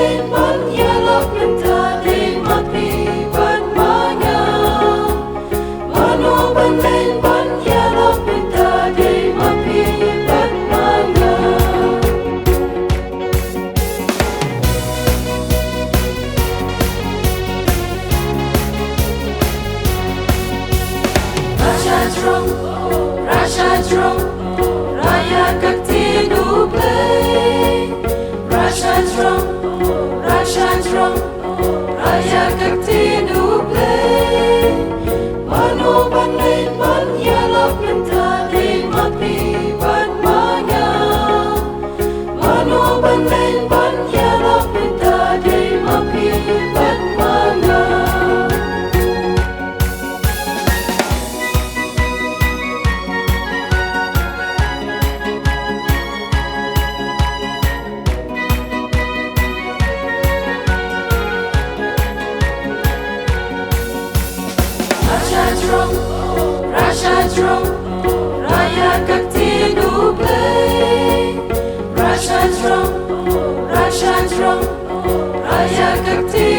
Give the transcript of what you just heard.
banglein menyalap mentari mapi banmanya Mano banglein menyalap mentari mapi banmanya Rasha Drong, Raya Kakti Dublay Rasha Drong, Raya Kakti Dublay Mano banglein menyalap mentari mapi banmanya Mano banglein menyalap mentari mapi banmanya Rasha Drong, Raya Kakti Dublay Rasha Drong, Raya Kakti